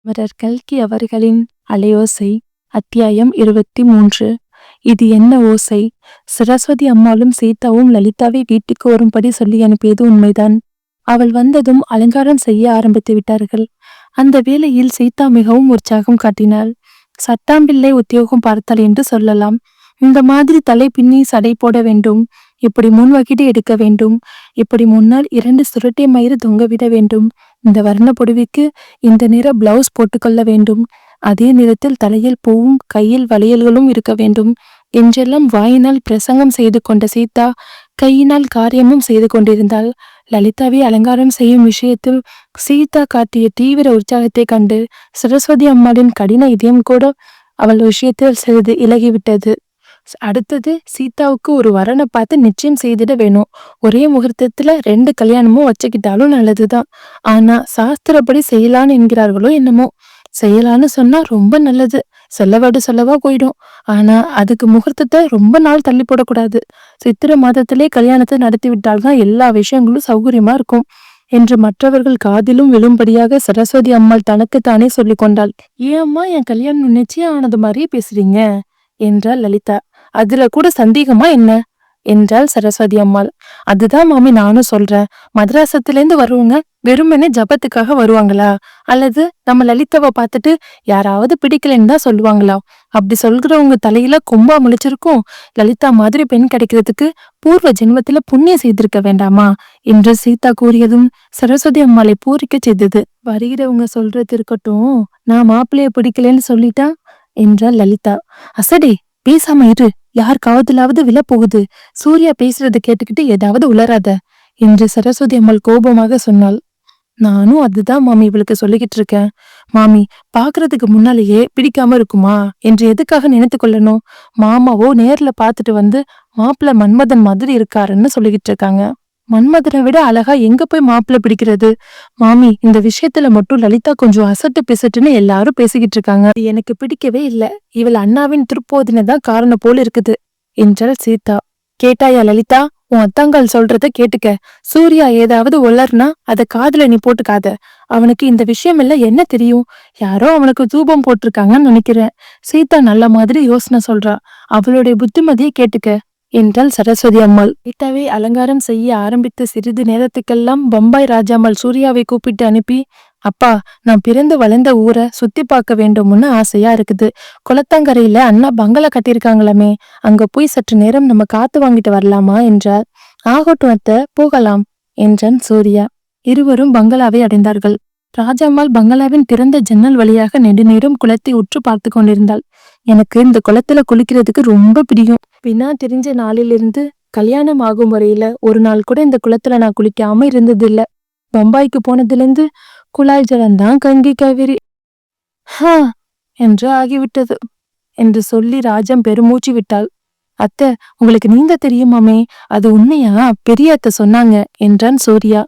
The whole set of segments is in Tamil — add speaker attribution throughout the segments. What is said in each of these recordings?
Speaker 1: அமரர் கல்கி அவர்களின் அலையோசை. அத்தியாயம் 23. இது என்ன ஓசை? சரஸ்வதி அம்மாளும் சீதாவும் லலிதாவை வீட்டுக்கு வரும்படி சொல்லி அனுப்பியது உண்மைதான். அவள் வந்ததும் அலங்காரம் செய்ய ஆரம்பித்து விட்டார்கள். அந்த வேளையில் சீதா மிகவும் உற்சாகம் காட்டினாள். சட்டாம்பிள்ளை உத்தியோகம் பார்த்தாள் என்று சொல்லலாம். இந்த மாதிரி தலை பின்னி சடை போட வேண்டும், இப்படி முன்வகிடு எடுக்க வேண்டும், இப்படி முன்னால் 2 சுருட்டை மயிறு தொங்கவிட வேண்டும், இந்த வர்ண பொடிவுக்கு இந்த நிற பிளவுஸ் போட்டுக்கொள்ள வேண்டும், அதே நிறத்தில் தலையில் பூவும் கையில் வளையல்களும் இருக்க வேண்டும் என்றெல்லாம் வாயினால் பிரசங்கம் செய்து கொண்ட சீதா கையினால் காரியமும் செய்து கொண்டிருந்தாள். லலிதாவை அலங்காரம் செய்யும் விஷயத்தில் சீதா காட்டிய தீவிர உற்சாகத்தை கண்டு சரஸ்வதி அம்மாளின் கடின இதயம் கூட அவள் விஷயத்தில் சிறிது இலகிவிட்டது. அடுத்தது சீதாவுக்கு ஒரு வரனை பார்த்து நிச்சயம் செய்திட வேணும். ஒரே முகூர்த்தத்துல 2 கல்யாணமும் வச்சுக்கிட்டாலும் நல்லதுதான். ஆனா சாஸ்திரப்படி செய்யலான்னு என்கிறார்களோ என்னமோ. செய்யலான்னு சொன்னா ரொம்ப நல்லது, சொல்லவா போயிடும். ஆனா அதுக்கு முகூர்த்தத்தை ரொம்ப நாள் தள்ளி போடக்கூடாது. சித்திரை மாதத்திலே கல்யாணத்தை நடத்தி விட்டால்தான் எல்லா விஷயங்களும் சௌகரியமா இருக்கும் என்று மற்றவர்கள் காதிலும் விழும்படியாக சரஸ்வதி அம்மாள் தனக்குத்தானே சொல்லி கொண்டாள். ஏம்மா என் கல்யாணம் நிச்சயம் ஆனது மாதிரியே பேசுறீங்க என்றாள் லலிதா. அதுல கூட சந்தேகமா என்ன என்றாள் சரஸ்வதி அம்மாள். அதுதான் மாமி நானும் சொல்றேன். மதராசத்திலேருந்து வருவங்க வெறுமனே ஜபத்துக்காக வருவாங்களா, அல்லது நம்ம லலிதாவை பார்த்துட்டு யாராவது பிடிக்கலன்னு தான் சொல்லுவாங்களா? அப்படி சொல்கிறவங்க தலையில கொம்பா முளைச்சிருக்கும். லலிதா மாதிரி பெண் கிடைக்கிறதுக்கு பூர்வ ஜென்மத்துல புண்ணியம் செய்திருக்க வேண்டாமா என்று சீதா கூறியதும் சரஸ்வதி அம்மாளை பூரிக்க செய்தது. வருகிறவங்க சொல்றது இருக்கட்டும், நான் மாப்பிள்ளைய பிடிக்கலன்னு சொல்லிட்டா என்றாள் லலிதா. அசடே பேசாம இரு, யார் காவதிலாவது விழப்போகுது. சூர்யா பேசுறத கேட்டுக்கிட்டு ஏதாவது உளராத என்று சரஸ்வதி அம்மாள் கோபமாக சொன்னாள். நானும் அதுதான் மாமி இவளுக்கு சொல்லிக்கிட்டு இருக்கேன். மாமி பாக்குறதுக்கு முன்னாலேயே பிடிக்காம இருக்குமா என்று எதுக்காக நினைத்து கொள்ளணும்? மாமாவோ நேர்ல பாத்துட்டு வந்து மாப்பிள்ள மன்மதன் மாதிரி இருக்காருன்னு சொல்லிக்கிட்டு இருக்காங்க. மன்மதனை விட அழகா எங்க போய் மாப்பிள்ள பிடிக்கிறது? மாமி இந்த விஷயத்துல மட்டும் லலிதா கொஞ்சம் அசட்டு பிசட்டுன்னு எல்லாரும் பேசிக்கிட்டு இருக்காங்க. எனக்கு பிடிக்கவே இல்ல. இவள் அண்ணாவின் திருப்போதினை தான் காரணம் போல இருக்குது என்றாள் சீதா. கேட்டாயா லலிதா? உன் அத்தாங்கால் சொல்றத கேட்டுக்க. சூர்யா ஏதாவது உளர்னா அத காதுல நீ போட்டுக்காத. அவனுக்கு இந்த விஷயம் எல்லாம் என்ன தெரியும்? யாரோ அவனுக்கு தூபம் போட்டிருக்காங்கன்னு நினைக்கிறேன். சீதா நல்ல மாதிரி யோசனை சொல்றா. அவளுடைய புத்திமதியை கேட்டுக்க என்றாள் சரஸ்வதி அம்மாள். சீதாவை அலங்காரம் செய்ய ஆரம்பித்த சிறிது நேரத்துக்கெல்லாம் பம்பாய் ராஜாம்மாள் சூர்யாவை கூப்பிட்டு அனுப்பி, அப்பா நான் பிறந்து வளர்ந்த ஊரை சுத்தி பார்க்க வேண்டும்னு ஆசையா இருக்குது. குளத்தங்கரையில அண்ணா பங்களா கட்டியிருக்காங்களாமே, அங்க போய் சற்று நேரம் நம்ம காத்து வாங்கிட்டு வரலாமா என்றார். ஆகட்டும் அத்தை, போகலாம் என்றான் சூர்யா. இருவரும் பங்களாவை அடைந்தார்கள். ராஜாம்மாள் பங்களாவின் திறந்த ஜன்னல் வழியாக நெடுநேரம் குளத்தை உற்று பார்த்து கொண்டிருந்தாள். எனக்கு இந்த குளத்துல குளிக்கிறதுக்கு ரொம்ப பிடிக்கும். பின்னா தெரிஞ்ச நாளிலிருந்து கல்யாணம் ஆகும் வரையில ஒரு நாள் கூட இந்த குளத்துல நான் குளிக்காம இருந்தது இல்ல. பம்பாய்க்கு போனதுலேருந்து குழாய் ஜலம்தான் கங்கி காவிரி ஹா என்று ஆகிவிட்டது என்று சொல்லி ராஜம் பெருமூச்சு விட்டாள். அத்தை உங்களுக்கு நீந்த தெரியுமாமே, அது உண்மையா? பெரிய அத்தை சொன்னாங்க என்றான் சூர்யா.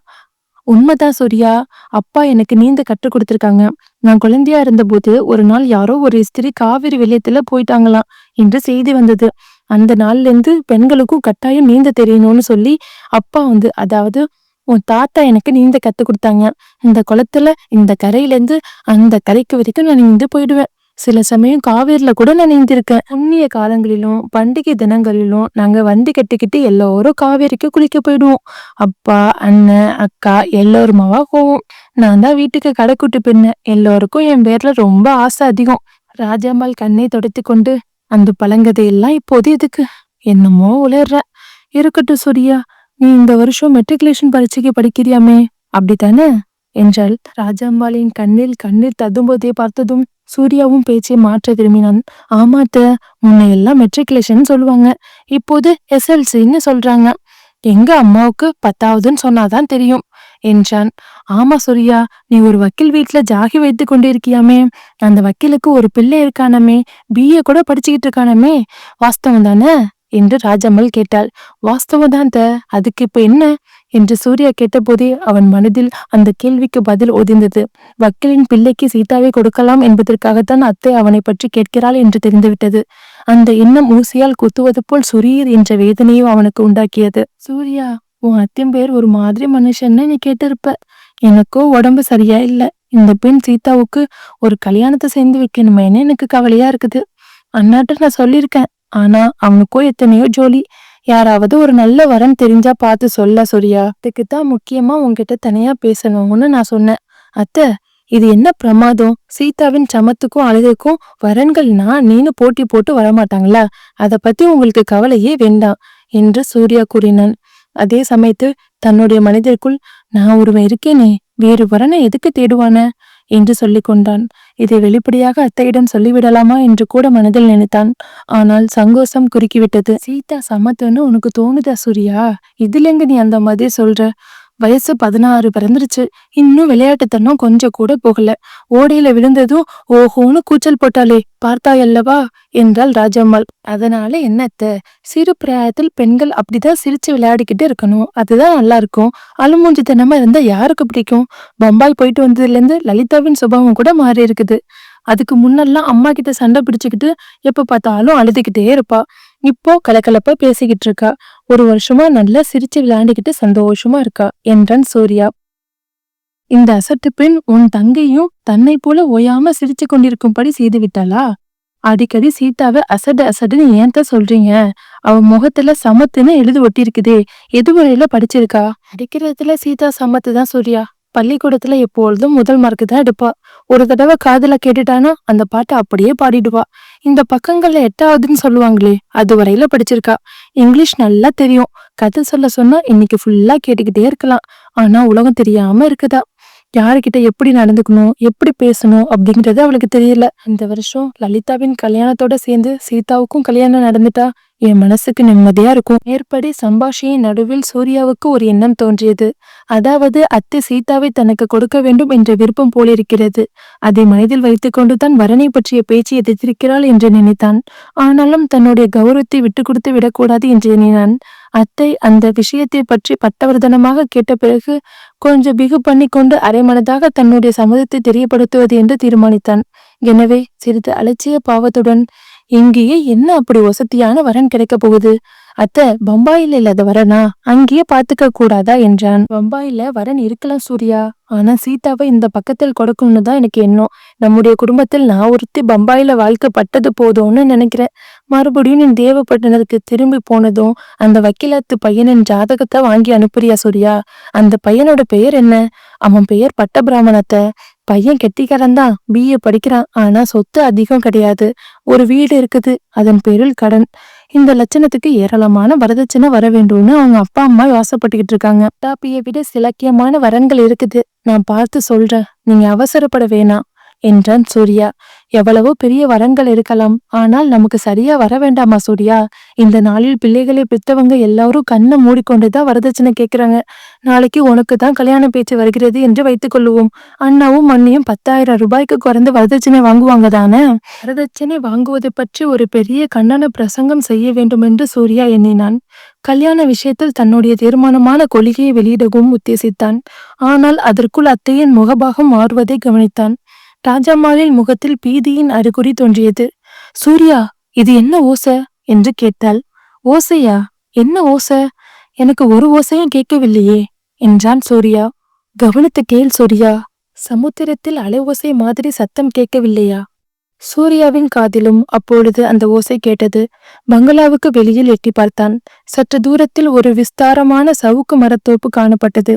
Speaker 1: உண்மைதான் சூர்யா, அப்பா எனக்கு நீந்த கற்றுக் கொடுத்திருக்காங்க. நான் குழந்தையா இருந்தபோது ஒரு நாள் யாரோ ஒரு ஸ்திரீ காவிரி வெள்ளத்துல போயிட்டாங்களாம் என்று செய்தி வந்தது. அந்த நாள்ல இருந்து பெண்களுக்கும் கட்டாயம் நீந்த தெரியணும்னு சொல்லி அப்பா அதாவது உன் தாத்தா எனக்கு நீந்த கத்து கொடுத்தாங்க. இந்த குளத்துல இந்த கரையில இருந்து அந்த கரைக்கு வரைக்கும் நான் நீந்து போயிடுவேன். சில சமயம் காவேரியில கூட நான் நீந்திருக்கேன். புண்ணிய காலங்களிலும் பண்டிகை தினங்களிலும் நாங்க வண்டி கட்டிக்கிட்டு எல்லோரும் காவேரிக்கு குளிக்க போயிடுவோம். அப்பா, அண்ணன், அக்கா எல்லோருமாவா போவோம். நான் தான் வீட்டுக்கு கடைக்குட்டி பெண்ணு. எல்லோருக்கும் என் பேர்ல ரொம்ப ஆசை அதிகம். ராஜாம்மாள் கண்ணை துடைத்து கொண்டு, அந்த பழங்கதையெல்லாம் இப்போது எதுக்கு? என்னமோ உளர்ற. இருக்கட்டும் சூர்யா, நீ இந்த வருஷம் மெட்ரிகுலேஷன் பரீட்சைக்கு படிக்கிறியாமே, அப்படித்தானே என்றாள். ராஜாம்பாளின் கண்ணில் கண்ணீர் ததும்போதே பார்த்ததும் சூர்யாவும் பேச்சை மாற்ற விரும்பினான். ஆமாத்த, முன்னையெல்லாம் மெட்ரிகுலேஷன் சொல்லுவாங்க, இப்போது SLCன்னு சொல்றாங்க. எங்க அம்மாவுக்கு 10வதுன்னு சொன்னாதான் தெரியும் என்றான். ஆமா சூர்யா, நீ ஒரு வக்கீல் வீட்டுல ஜாகி வைத்து கொண்டிருக்கியாமே, அந்த வக்கீலுக்கு ஒரு பிள்ளை இருக்கானமே, BA கூட படிச்சுக்கிட்டு இருக்கானமே, வாஸ்தவம் தானே என்று ராஜம்மாள் கேட்டாள். வாஸ்தவம் தான் த, அதுக்கு இப்ப என்ன என்று சூர்யா கேட்டபோதே அவன் மனதில் அந்த கேள்விக்கு பதில் ஒதிர்ந்தது. வக்கீலின் பிள்ளைக்கு சீதாவை கொடுக்கலாம் என்பதற்காகத்தான் அத்தை அவனை பற்றி கேட்கிறாள் என்று தெரிந்துவிட்டது. அந்த எண்ணம் ஊசியால் குத்துவது போல் சுரீர் என்ற வேதனையும் அவனுக்கு உண்டாக்கியது. சூர்யா, உன் அத்தியம் பேர் ஒரு மாதிரி மனுஷன்னு நீ கேட்டிருப்ப. எனக்கோ உடம்பு சரியா இல்ல. இந்த பெண் சீதாவுக்கு ஒரு கல்யாணத்தை சேர்ந்து வைக்கணுமேன்னு எனக்கு கவலையா இருக்குது. அண்ணாட்ட நான் சொல்லியிருக்கேன். ஆனா அவனுக்கோ எத்தனையோ ஜோலி. யாராவது ஒரு நல்ல வரன் தெரிஞ்சா பார்த்து சொல்ல சூர்யா. இதுக்குத்தான் முக்கியமா உன்கிட்ட தனியா பேசணும்னு நான் சொன்னேன். அத்தை, இது என்ன பிரமாதம்? சீதாவின் சமத்துக்கும் அழகுக்கும் வரன்கள்னா நீனு போட்டி போட்டு வரமாட்டாங்களா? அத பத்தி உங்களுக்கு கவலையே வேண்டாம் என்று சூர்யா கூறினான். அதே சமயத்தில் தன்னுடைய மனதிற்குள், நான் ஒருவன் இருக்கேனே, வேறு வரனை எதுக்கு தேடுவான என்று சொல்லிக் கொண்டான். இதை வெளிப்படையாக அத்தையிடம் சொல்லிவிடலாமா என்று கூட மனதில் நினைத்தான். ஆனால் சங்கோஷம் குறுக்கிவிட்டது. சீதா சமத்துன்னு உனக்கு தோணுதா சூர்யா? இதுலங்க நீ அந்த மாதிரி சொல்ற? வயசு 16 பிறந்துருச்சு. இன்னும் விளையாட்டுத்தனம் கொஞ்சம் கூட போகல. ஓடையில விழுந்ததும் ஓஹோன்னு கூச்சல் போட்டாலே பார்த்தாயல்லவா என்றாள் ராஜம்மாள். அதனால என்னத்த, சிறு பிராயத்தில் பெண்கள் அப்படிதான் சிரிச்சு விளையாடிக்கிட்டு இருக்கணும். அதுதான் நல்லா இருக்கும். அழுமூஞ்சித்தனமா இருந்தா யாருக்கு பிடிக்கும்? பம்பாய் போயிட்டு வந்ததுல இருந்து லலிதாவின் சுபாவம் கூட மாறி இருக்குது. அதுக்கு முன்னெல்லாம் அம்மா கிட்ட சண்டை பிடிச்சுக்கிட்டு எப்ப பார்த்தாலும் அழுதுகிட்டே இருப்பா. இப்போ கலகலப்பா பேசிக்கிட்டு இருக்கா. ஒரு வருஷமா நல்லா சிரிச்சு விளையாண்டுகிட்டு சந்தோஷமா இருக்கா என்றான் சூர்யா. இந்த அசட்டு பெண் உன் தங்கையும் தன்னை போல ஓயாம சிரிச்சு கொண்டிருக்கும்படி செய்து விட்டாளா? அடிக்கடி சீதாவை அசடு அசடுன்னு ஏன்தான் சொல்றீங்க? அவ முகத்துல சமத்துன்னு எழுதி ஒட்டிருக்குதே, எது வரையில படிச்சிருக்கா? அடிக்கிறதுல சீதா சமத்து தான் சூர்யா. பள்ளிக்கூடத்துல எப்பொழுதும் முதல் மார்க்கு தான் எடுப்பா. ஒரு தடவை காதுல கேட்டுட்டானா அந்த பாட்டை அப்படியே பாடிடுவா. இந்த பக்கங்கள்ல 8ஆவதுன்னு சொல்லுவாங்களே, அது வரையில படிச்சிருக்கா. இங்கிலீஷ் நல்லா தெரியும். கதை சொல்ல சொன்னா இன்னைக்கு ஃபுல்லா கேட்டுக்கிட்டே இருக்கலாம். ஆனா உலகம் தெரியாம இருக்குதா. யாருக்கிட்ட எப்படி நடந்துக்கணும், எப்படி பேசணும் அப்படிங்கறது அவளுக்கு தெரியல. இந்த வருஷம் லலிதாவின் கல்யாணத்தோட சேர்ந்து சீதாவுக்கும் கல்யாணம் நடந்துட்டா என் மனசுக்கு நிம்மதியா இருக்கும். மேற்படி சம்பாஷியின் நடுவில் சூர்யாவுக்கு ஒரு எண்ணம் தோன்றியது. அதாவது அத்தை சீதாவை தனக்கு கொடுக்க வேண்டும் என்ற விருப்பம் போலிருக்கிறது. அதை மனதில் வைத்துக் கொண்டுதான் வரனை பற்றிய பேச்சு எதிர்த்திருக்கிறாள் என்று நினைத்தான். ஆனாலும் தன்னுடைய கௌரவத்தை விட்டு கொடுத்து விடக்கூடாது என்று எண்ணினான். அத்தை அந்த விஷயத்தை பற்றி பட்டவர்தனமாக கேட்ட பிறகு கொஞ்சம் பிகு பண்ணி கொண்டு அரைமனதாக தன்னுடைய சம்மதத்தை தெரியப்படுத்துவது என்று தீர்மானித்தான். எனவே சிறிது அலட்சிய பாவத்துடன், இங்கேயே என்ன அப்படி வசதியான வரன் கிடைக்க போகுது? அத்தை, பம்பாயில இல்லாத வரனா? அங்கேயே பாத்துக்க கூடாதா என்றான். பம்பாயில வரன் இருக்கலாம் சூர்யா. ஆனா சீதாவை இந்த பக்கத்தில் கொடுக்கணும்னு தான் எனக்கு எண்ணம். நம்முடைய குடும்பத்தில் நான் ஒருத்தி பம்பாயில வாழ்க்கை பட்டது போதும்னு நினைக்கிறேன். மறுபடியும் நீ தேவப்பட்டினருக்கு திரும்பி போனதும் அந்த வக்கீலாத்து பையனின் ஜாதகத்தை வாங்கி அனுப்புறியா சூர்யா? அந்த பையனோட பெயர் என்ன? அவன் பெயர் பட்ட பிராமணத்தை. பையன் கெட்டிக்காரன் தான், BA படிக்கிறான். ஆனா சொத்து அதிகம் கிடையாது. ஒரு வீடு இருக்குது, அதன் பேரில் கடன். இந்த லட்சணத்துக்கு ஏராளமான வரதட்சணை வர வேண்டும்னு அவங்க அப்பா அம்மா ஆசைப்பட்டுக்கிட்டு இருக்காங்க. டாப்பியை விட சிலக்கியமான வரன்கள் இருக்குது. நான் பார்த்து சொல்றேன், நீங்க அவசரப்பட வேணாம் என்றான் சூர்யா. எவ்வளவோ பெரிய வரன்கள் இருக்கலாம், ஆனால் நமக்கு சரியா வர வேண்டாமா சூர்யா? இந்த நாளில் பிள்ளைகளை பெற்றவங்க எல்லாரும் கண்ணை மூடிக்கொண்டுதான் வரதட்சணை கேட்கிறாங்க. நாளைக்கு உனக்கு தான் கல்யாண பேச்சு வருகிறது என்று வைத்துக் கொள்ளுவோம். அண்ணாவும் அண்ணியும் 10,000 ரூபாய்க்கு குறைந்து வரதட்சணை வாங்குவாங்க தானே? வரதட்சணை வாங்குவது பற்றி ஒரு பெரிய கண்டன பிரசங்கம் செய்ய வேண்டும் என்று சூர்யா எண்ணினான். கல்யாண விஷயத்தில் தன்னுடைய தீர்மானமான கொள்கையை வெளியிடவும் உத்தேசித்தான். ஆனால் அதற்குள் அத்தையின் முகபாகம் மாறுவதை கவனித்தான். ராஜம்மாளின் முகத்தில் பீதியின் அறிகுறி தோன்றியது. சூர்யா, இது என்ன ஓசை என்று கேட்டாள். ஓசையா? என்ன ஓசை? எனக்கு ஒரு ஓசையும் கேட்கவில்லையே என்றான் சூர்யா. கவனித்து கேள் சூர்யா. சமுத்திரத்தில் அலை ஓசை மாதிரி சத்தம் கேட்கவில்லையா? சூர்யாவின் காதிலும் அப்பொழுது அந்த ஓசை கேட்டது. பங்களாவுக்கு வெளியில் எட்டி பார்த்தான். சற்று தூரத்தில் ஒரு விஸ்தாரமான சவுக்கு மரத்தோப்பு காணப்பட்டது.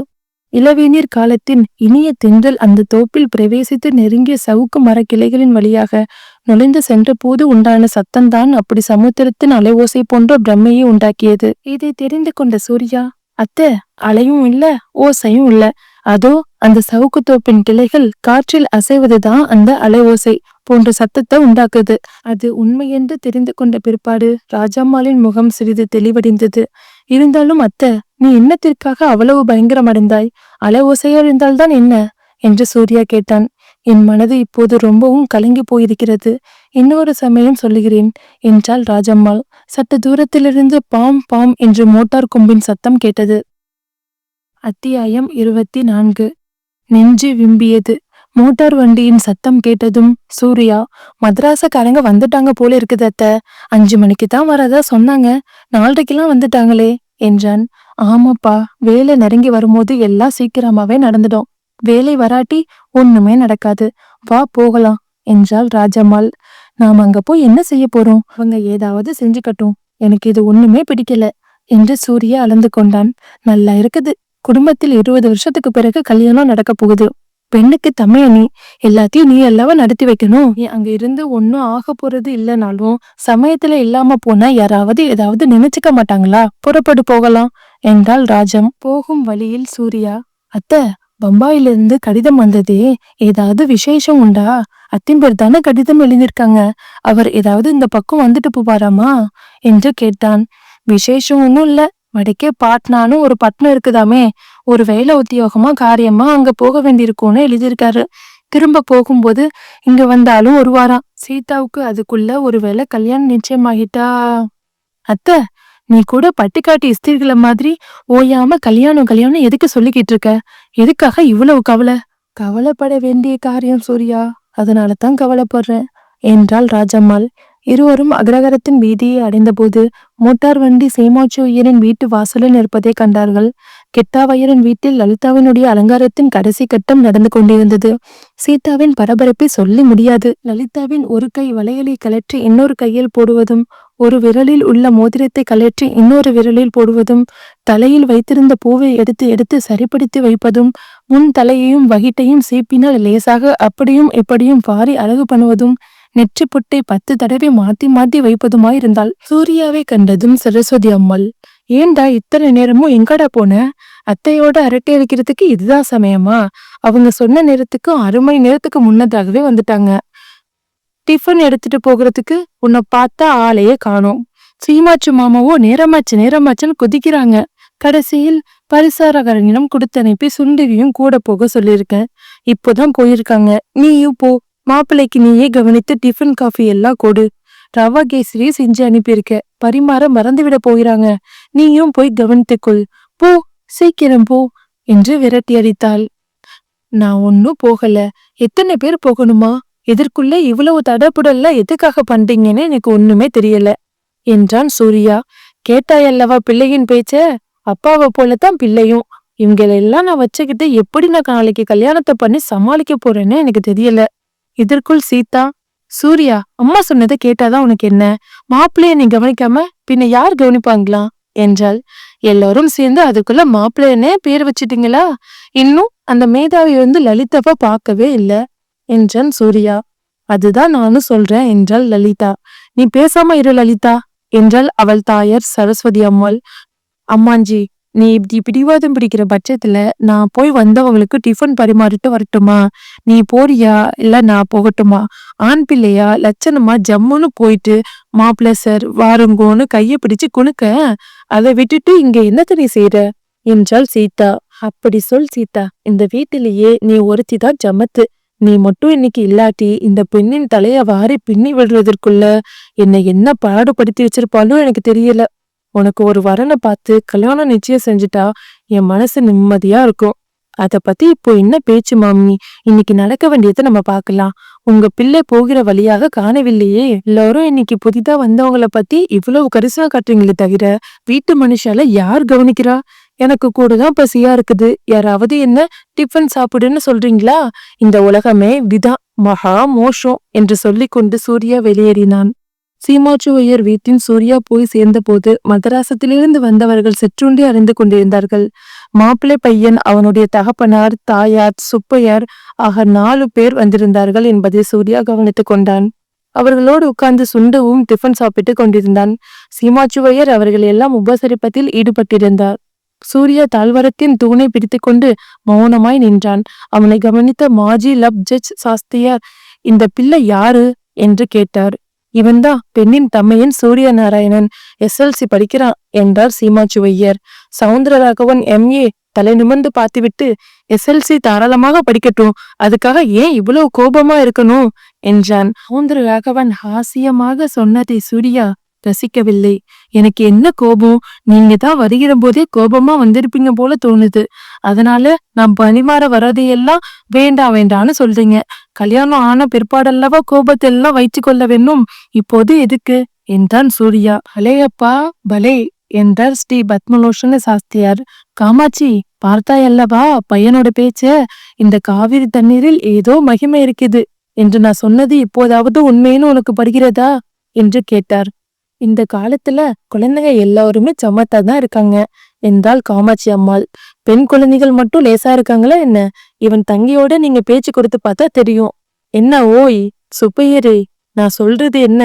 Speaker 1: இளவேநீர் காலத்தின் இனிய தென்றல் அந்த தோப்பில் பிரவேசித்து நெருங்கிய சவுக்கு மர கிளைகளின் வழியாக நுழைந்து சென்ற போது உண்டான சத்தம்தான் அப்படி சமுத்திரத்தின் அலை ஓசை போன்ற பிரம்மையை உண்டாக்கியது. இதை தெரிந்து கொண்ட சூர்யா, அத்தை, அலையும் இல்ல, ஓசையும் இல்ல. அதோ அந்த சவுக்கு தோப்பின் கிளைகள் காற்றில் அசைவதுதான் அந்த அலை ஓசை போன்ற சத்தத்தை உண்டாக்குது. அது உண்மையென்று தெரிந்து கொண்ட பிற்பாடு ராஜம்மாளின் முகம் சிறிது தெளிவடைந்தது. இருந்தாலும் அத்தை, நீ என்னத்திற்காக அவ்வளவு பயங்கரமடைந்தாய்? அலை ஓசையா இருந்தால்தான் என்ன என்று சூர்யா கேட்டான். என் மனது இப்போது ரொம்பவும் கலங்கி போயிருக்கிறது. இன்னொரு சமயம் சொல்லுகிறேன் என்றாள் ராஜம்மாள். சற்று தூரத்திலிருந்து பாம் பாம் என்று மோட்டார் கொம்பின் சத்தம் கேட்டது. அத்தியாயம் 24. நெஞ்சு விம்பியது. மோட்டார் வண்டியின் சத்தம் கேட்டதும் சூர்யா, மദ്രാസக்காரங்க வந்துட்டாங்க போல இருக்குது அத்தை. 5 மணிக்கு தான் வரதா சொன்னாங்க, 4:30க்கெல்லாம் வந்துட்டாங்களே என்றான். ஆமாப்பா, வேலை நெருங்கி வரும்போது எல்லாம் சீக்கிரமாவே நடந்துடும். வேலை வராட்டி ஒண்ணுமே நடக்காது. வா போகலாம் என்றாள் ராஜம்மாள். நாம் அங்க போய் என்ன செய்ய போறோம்? அவங்க ஏதாவது செஞ்சுக்கட்டும், எனக்கு இது ஒண்ணுமே பிடிக்கல என்று சூர்யா அளந்து கொண்டான். நல்லா இருக்குது. குடும்பத்தில் 20 வருஷத்துக்கு பிறகு கல்யாணம் நடக்க போகுது. பெண்ணுக்கு தமையணி எல்லாத்தையும் நீ அல்லவா நடத்தி வைக்கணும். நீ அங்க இருந்து ஒன்னும் ஆக போறது இல்லைனாலும் சமயத்துல இல்லாம போனா யாராவது ஏதாவது நினைச்சுக்க மாட்டாங்களா? புறப்படு போகலாம் என்றாள் ராஜம். போகும் வழியில் சூர்யா, அத்தை, பம்பாயிலிருந்து கடிதம் வந்ததே, ஏதாவது விசேஷம் உண்டா? அத்தின் பேர் தானே கடிதம் எழுதியிருக்காங்க. அவர் ஏதாவது இந்த பக்கம் வந்துட்டு போவாராமா என்று கேட்டான். விசேஷம் ஒன்னும் இல்ல. வடக்கே பாட்னான்னு ஒரு பட்டணம் இருக்குதாமே, ஒரு வேலை உத்தியோகமா காரியமா அங்க போக வேண்டியிருக்கும்னு எழுதியிருக்காரு. திரும்ப போகும்போது இங்க வந்தாலும் ஒரு வாரம். சீதாவுக்கு அதுக்குள்ள ஒருவேளை கல்யாணம் நிச்சயமாகிட்டா? அத்தை, நீ கூட பட்டிக்காட்டி இஸ்திரிகளை மாதிரி ஓயாம கல்யாணம் கல்யாணம் எதுக்கு சொல்லிக்கிட்டு இருக்க? எதுக்காக இவ்வளவு கவலை? கவலைப்பட வேண்டிய காரியம் சூர்யா, அதனாலதான் கவலைப்படுறேன் என்றாள் ராஜம்மாள். இருவரும் அக்ரஹாரத்தின் வீதியை அடைந்தபோது மோட்டார் வண்டி சேமாச்சு ஐயரின் வீட்டு வாசலில் நிற்பதை கண்டார்கள். கெட்டாவையரின் வீட்டில் லலிதாவினுடைய அலங்காரத்தின் கடைசி கட்டம் நடந்து கொண்டிருந்தது. சீதாவின் பரபரப்பை சொல்லி முடியாது. லலிதாவின் ஒரு கை வளையலை கலற்றி இன்னொரு கையில் போடுவதும், ஒரு விரலில் உள்ள மோதிரத்தை கலற்றி இன்னொரு விரலில் போடுவதும், தலையில் வைத்திருந்த பூவை எடுத்து எடுத்து சரிப்படுத்தி வைப்பதும், முன் தலையையும் வகிட்டையும் சீப்பினால் லேசாக அப்படியும் எப்படியும் வாரி அழகு பண்ணுவதும், நெற்றி பொட்டை 10 தடவை மாத்தி மாத்தி வைப்பதுமாயிருந்தாள். சூர்யாவை கண்டதும் சரஸ்வதி அம்மாள், ஏண்டா இத்தனை நேரமும் எங்கடா போன? அத்தையோட அரட்டை அடிக்கிறதுக்கு இதுதான் சமயமா? அவங்க சொன்ன நேரத்துக்கு 1/2 மணி நேரத்துக்கு முன்னதாகவே வந்துட்டாங்க. டிஃபன் எடுத்துட்டு போகிறதுக்கு உன்னை பார்த்தா ஆளையே காணோம். சீமாச்சு மாமாவோ நேரமாச்சு நேரமாச்சுன்னு குதிக்கிறாங்க. கடைசியில் பரிசாரகரனிடம் கொடுத்து அனுப்பி சுண்டரியும் கூட போக சொல்லியிருக்கேன். இப்போதான் போயிருக்காங்க. நீயும் போ. மாப்பிள்ளைக்கு நீயே கவனித்து டிஃபன் காஃபி எல்லாம் கொடு. ரவா கேசரியே செஞ்சு அனுப்பியிருக்க. பரிமாற மறந்துவிட போகிறாங்க. நீயும் போய் கவனித்துக்கொள். போ, சீக்கிரம் போ என்று விரட்டி அடித்தாள். நான் ஒன்னும் போகல. எத்தனை பேர் போகணுமா? எதற்குள்ள இவ்வளவு தடப்புடல்ல எதுக்காக பண்றீங்கன்னு எனக்கு ஒண்ணுமே தெரியல என்றான் சூர்யா. கேட்டாயல்லவா பிள்ளையின் பேச்ச? அப்பாவை போலத்தான் பிள்ளையும். இவங்களெல்லாம் நான் வச்சுக்கிட்டு எப்படி நான் நாளைக்கு கல்யாணத்தை பண்ணி சமாளிக்க போறேன்னு எனக்கு தெரியல. இதற்குள் சீதா, சூர்யா, அம்மா சொன்னதை கேட்டாதான் உனக்கு என்ன? மாப்பிள்ளைய நீ கவனிக்காம பின்ன யார் கவனிப்பாங்களா என்றாள். எல்லாரும் சேர்ந்து அதுக்குள்ள மாப்பிள்ளையனே பேர் வச்சிட்டீங்களா? இன்னும் அந்த மேதாவி வந்து லலிதாவை பார்க்கவே இல்ல என்றான் சூர்யா. அதுதான் நானும் சொல்றேன் என்றாள் லலிதா. நீ பேசாம இரு லலிதா என்றாள் அவள் தாயார் சரஸ்வதி அம்மாள். அம்மாஞ்சி, நீ இப்படி பிடிவாதம் பிடிக்கிற பட்சத்துல நான் போய் வந்தவங்களுக்கு டிஃபன் பரிமாறிட்டு வரட்டுமா? நீ போறியா இல்ல நான் போகட்டுமா? ஆண் பிள்ளையா லட்சணமா ஜம்முன்னு போயிட்டு மாப்பிள்ள சார் வாருங்கோன்னு கைய பிடிச்சு குணுக்க, அதை விட்டுட்டு இங்க என்னத்த நீ செய்யற என்றாள் சீதா. அப்படி சொல் சீதா, இந்த வீட்டிலேயே நீ ஒருத்திதான் ஜமத்து. நீ மட்டும் இன்னைக்கு இல்லாட்டி இந்த பெண்ணின் தலைய வாரி பின்னி விடுறதற்குள்ள என்னை என்ன பாடுபடுத்தி வச்சிருப்பாலும் எனக்கு தெரியல. உனக்கு ஒரு வரனை பார்த்து கல்யாணம் நிச்சயம் செஞ்சுட்டா என் மனசு நிம்மதியா இருக்கும். அத பத்தி இப்போ என்ன பேச்சு மாமி? இன்னைக்கு நடக்க வேண்டியதை நம்ம பார்க்கலாம். உங்க பிள்ளை போகிற வழியாக காணவில்லையே. எல்லாரும் இன்னைக்கு புதிதா வந்தவங்கள பத்தி இவ்வளவு கரிசனம் காட்டுறீங்களே தவிர வீட்டு மனுஷால யார் கவனிக்கிறா? எனக்கு கூட தான் பசியா இருக்குது. யாராவது என்ன டிஃபன் சாப்பிடுன்னு சொல்றீங்களா? இந்த உலகமே விதா மகா மோஷம் என்று சொல்லிக்கொண்டு சூர்யா வெளியேறினான். சீமாச்சு ஐயர் வீட்டின் சூர்யா போய் சேர்ந்த போது மதராசத்திலிருந்து வந்தவர்கள் சிற்றுண்டி அறிந்து கொண்டிருந்தார்கள். மாப்பிள்ளை பையன், அவனுடைய தகப்பனார், தாயார், சுப்பையார் ஆக 4 பேர் வந்திருந்தார்கள் என்பதை சூர்யா கவனித்துக் கொண்டான். அவர்களோடு உட்கார்ந்து சுண்டவும் டிஃபன் சாப்பிட்டு கொண்டிருந்தான். சீமாச்சு ஐயர் அவர்கள் எல்லாம் உபசரிப்பதில் ஈடுபட்டிருந்தார். சூர்யா தாழ்வாரத்தின் தூணை பிடித்து கொண்டு மௌனமாய் நின்றான். அவனை கவனித்த மாஜி லப் ஜட்ஜ் சாஸ்திரியார், இந்த பிள்ளை யாரு என்று கேட்டார். இவன்தான் பெண்ணின் தம்மையன் சூரிய நாராயணன், SLC படிக்கிறான் என்றார் சீமாச்சு ஐயர். சவுந்தரராகவன் MA தலை நிமிர்ந்து பார்த்துவிட்டு, SLC தாராளமாக படிக்கட்டும், அதுக்காக ஏன் இவ்வளவு கோபமா இருக்கணும் என்றான். சவுந்தரராகவன் ஹாசியமாக சொன்னதை சூர்யா ரசிக்கவில்லை. எனக்கு என்ன கோபம்? நீங்க தான் வருகிற போதே கோபமா வந்திருப்பீங்க போல தோணுது. அதனால நான் பணிமாற வர்றதையெல்லாம் வேண்டாம் வேண்டான்னு சொல்றீங்க. கல்யாணம் ஆன பிற்பாடல்லவா கோபத்தெல்லாம் வைத்து கொள்ள வேணும். இப்போது எதுக்கு என்றான் சூர்யா. பலேயப்பா பலே என்றார் ஸ்ரீ பத்மலோஷன சாஸ்திரியார். காமாட்சி, பார்த்தாயல்லவா பையனோட பேச்ச? இந்த காவிரி தண்ணீரில் ஏதோ மகிமை இருக்குது என்று நான் சொன்னது இப்போதாவது உண்மைன்னு உனக்கு படுகிறதா என்று கேட்டார். இந்த காலத்துல குழந்தைங்க எல்லாருமே சமத்தா தான் இருக்காங்க என்றாள் காமாட்சி அம்மாள். பெண் குழந்தைகள் மட்டும் லேசா இருக்காங்களா என்ன? இவன் தங்கியோட நீங்க பேச்சு கொடுத்து பார்த்தா தெரியும். என்ன ஓய் சுப்பையரே, நான் சொல்றது என்ன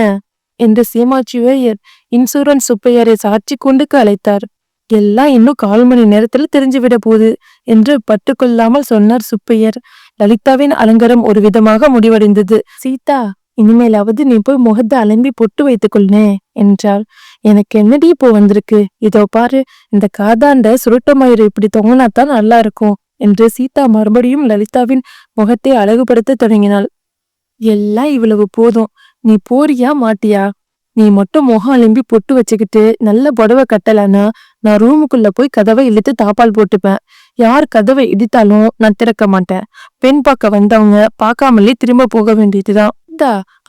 Speaker 1: என்று சீமாட்சியோயர் இன்சூரன்ஸ் சுப்பையரை சாட்சி கொண்டுக்கு அழைத்தார். எல்லாம் இன்னும் 1/4 மணி நேரத்துல தெரிஞ்சுவிட போகுது என்று பட்டுக்கொள்ளாமல் சொன்னார் சுப்பையர். லலிதாவின் அலங்காரம் ஒரு விதமாக முடிவடைந்தது. சீதா, இனிமேலாவது நீ போய் முகத்தை அலம்பி பொட்டு வைத்துக் கொள்ளே என்றாள். எனக்கு என்னடி இப்போ வந்திருக்கு, இதோ பாரு, இந்த காதாண்ட சுருட்ட மயிறு இப்படி தொங்கினாத்தான் நல்லா இருக்கும் என்று சீதா மறுபடியும் லலிதாவின் முகத்தை அழகுபடுத்த தொடங்கினாள். எல்லாம் இவ்வளவு போதும், நீ போறியா மாட்டியா? நீ மட்டும் முகம் அலம்பி பொட்டு வச்சுக்கிட்டு நல்ல புடவை கட்டலானா நான் ரூமுக்குள்ள போய் கதவை இழுத்து தாப்பால் போட்டுப்பேன். யார் கதவை இடித்தாலும் நான் திறக்க மாட்டேன். பெண் பார்க்க வந்தவங்க பார்க்காமலே திரும்ப போக வேண்டியதுதான்.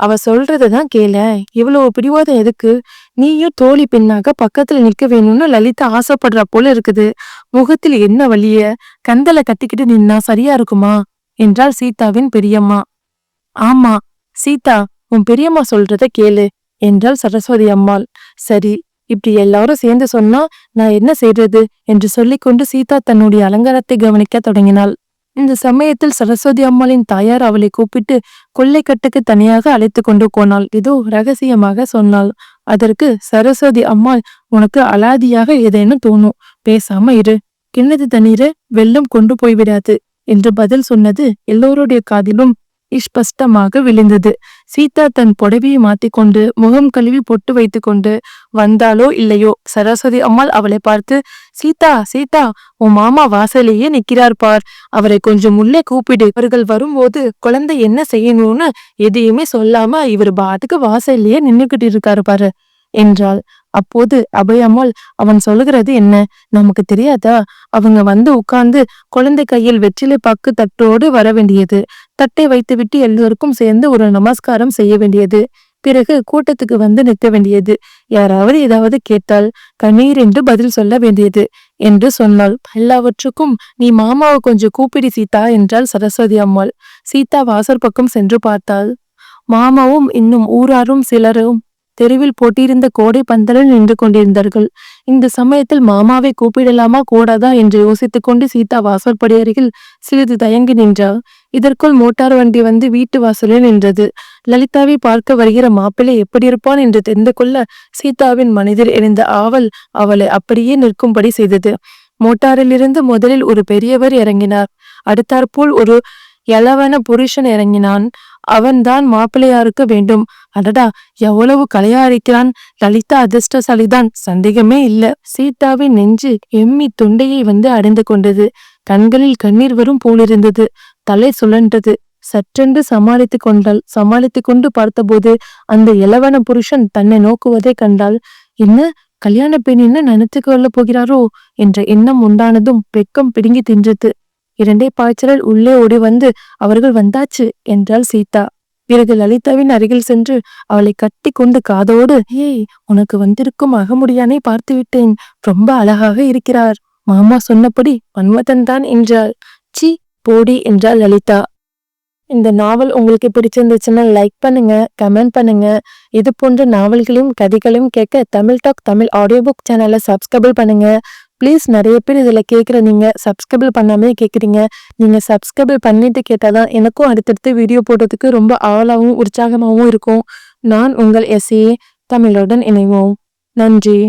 Speaker 1: அவ சொல்றதுதான் கேள, இவ்வளவு பிடிவாதம் எதுக்கு? நீயும் தோழி பெண்ணாக பக்கத்துல நிக்க வேணும்னு லலிதா ஆசைப்படுறா போல இருக்குது. முகத்தில் என்ன வலிய? கந்தலை கட்டிக்கிட்டு நின்னா சரியா இருக்குமா என்றாள் சீதாவின் பெரியம்மா. ஆமா சீதா, உன் பெரியம்மா சொல்றத கேளு என்றாள் சரஸ்வதி அம்மாள். சரி, இப்படி எல்லாரும் சேர்ந்து சொன்னா நான் என்ன செய்யறது என்று சொல்லிக்கொண்டு சீதா தன்னுடைய அலங்காரத்தை கவனிக்க தொடங்கினாள். இந்த சமயத்தில் சரஸ்வதி அம்மாளின் தாயார் அவளை கூப்பிட்டு கொல்லைக்கட்டுக்கு தனியாக அழைத்து கொண்டு போனாள். ஏதோ ரகசியமாக சொன்னாள். அதற்கு சரஸ்வதி அம்மாள், உனக்கு அலாதியாக ஏதேனும் தோணும், பேசாம இரு, கிண்ணது தண்ணீரை வெள்ளம் கொண்டு போய்விடாது என்று பதில் சொன்னது எல்லோருடைய காதிலும் ஸ்பஷ்டமாக விழுந்தது. சீதா தன் புடவையை மாத்திக்கொண்டு முகம் கழுவி பொட்டு வைத்து கொண்டு வந்தாலோ இல்லையோ, சரஸ்வதி அம்மாள் அவளை பார்த்து, சீதா சீதா, உன் மாமா வாசலையே நிக்கிறார் பார், அவரை கொஞ்சம் உள்ளே கூப்பிடு, அவர்கள் வரும்போது குழந்தை என்ன செய்யணும்னு எதையுமே சொல்லாம இவர் பாட்டுக்கு வாசல்லையே நின்னுகிட்டு இருக்காரு பாரு என்றாள். அப்போது அபயம்மாள், அவன் சொல்லுகிறது என்ன, நமக்கு தெரியாதா? அவங்க வந்து உட்கார்ந்து குழந்தை கையில் வெற்றிலை பாக்கு தட்டோடு வர வேண்டியது, தட்டை வைத்துவிட்டு எல்லோருக்கும் சேர்ந்து ஒரு நமஸ்காரம் செய்ய வேண்டியது, பிறகு கூட்டத்துக்கு வந்து நிற்க வேண்டியது, யாராவது ஏதாவது கேட்டால் கண்ணீர் என்று பதில் சொல்ல வேண்டியது என்று சொன்னாள். எல்லாவற்றுக்கும் நீ மாமாவை கொஞ்சம் கூப்பிடி சீதா என்றாள் சரஸ்வதி அம்மாள். சீதா வாசல் பக்கம் சென்று பார்த்தாள். மாமாவும் இன்னும் ஊராரும் சிலரும் தெருவில் போட்டிருந்த கோடை பந்தலில் நின்று கொண்டிருந்தார்கள். இந்த சமயத்தில் மாமாவை கூப்பிடலாமா கூடாதா என்று யோசித்துக் கொண்டு சீதா வாசற்படி அருகில் சிறிது தயங்கி நின்றாள். இதற்குள் மோட்டார் வண்டி வந்து வீட்டு வாசலில் நின்றது. லலிதாவை பார்க்க வருகிற மாப்பிள்ளை எப்படி இருப்பான் என்று தெரிந்து கொள்ள சீதாவின் மனதில் எழுந்த ஆவல் அவளை அப்படியே நிற்கும்படி செய்தது. மோட்டாரிலிருந்து முதலில் ஒரு பெரியவர் இறங்கினார். அடுத்தாற்போல் ஒரு எளவன புருஷன் இறங்கினான். அவன்தான் மாப்பிள்ளையாருக்கு வேண்டும். அடடா, எவ்வளவு கலையா இருக்கிறான்! லலிதா அதிர்ஷ்டசாலிதான், சந்தேகமே இல்ல. சீதாவின் நெஞ்சு எம்மி தொண்டையை வந்து அடைந்து கொண்டது. கண்களில் கண்ணீர் வரும் போலிருந்தது. தலை சுழன்றது. சற்றென்று சமாளித்து கொண்டு பார்த்தபோது அந்த இளவன புருஷன் தன்னை நோக்குவதை கண்டாள். என்ன, கல்யாண பெண் என்ன நினைத்து கொள்ள போகிறாரோ என்ற எண்ணம் உண்டானதும் வெக்கம் பிடுங்கி தின்றது. 2 பாய்ச்சலில் உள்ளே ஓடி வந்து, அவர்கள் வந்தாச்சு என்றாள் சீதா. பிறகு லலிதாவின் அருகில் சென்று அவளை கட்டி கொண்டு காதோடு, ஏய், உனக்கு வந்திருக்கும் அகமுடியானை பார்த்து விட்டேன், ரொம்ப அழகாக இருக்கிறார், மாமா சொன்னபடி மன்மதன் தான் என்றாள். சி போடி என்றாள் லலிதா. இந்த நாவல் உங்களுக்கு பிடிச்சிருந்துச்சுன்னா லைக் பண்ணுங்க, கமெண்ட் பண்ணுங்க. இது போன்ற நாவல்களையும் கதைகளையும் கேட்க Tamil talk Tamil audio book சேனலை சப்ஸ்கிரைப் பண்ணுங்க. ப்ளீஸ், நிறைய பேர் இதில் கேட்குற நீங்க சப்ஸ்கிரைப் பண்ணாமே கேட்குறீங்க. நீங்க சப்ஸ்கிரைப் பண்ணிட்டு கேட்டாதான் எனக்கும் அடுத்தடுத்து வீடியோ போடுறதுக்கு ரொம்ப ஆவலாகவும் உற்சாகமாகவும் இருக்கும். நான் உங்கள் SA தமிழுடன் இணைவோம். நன்றி.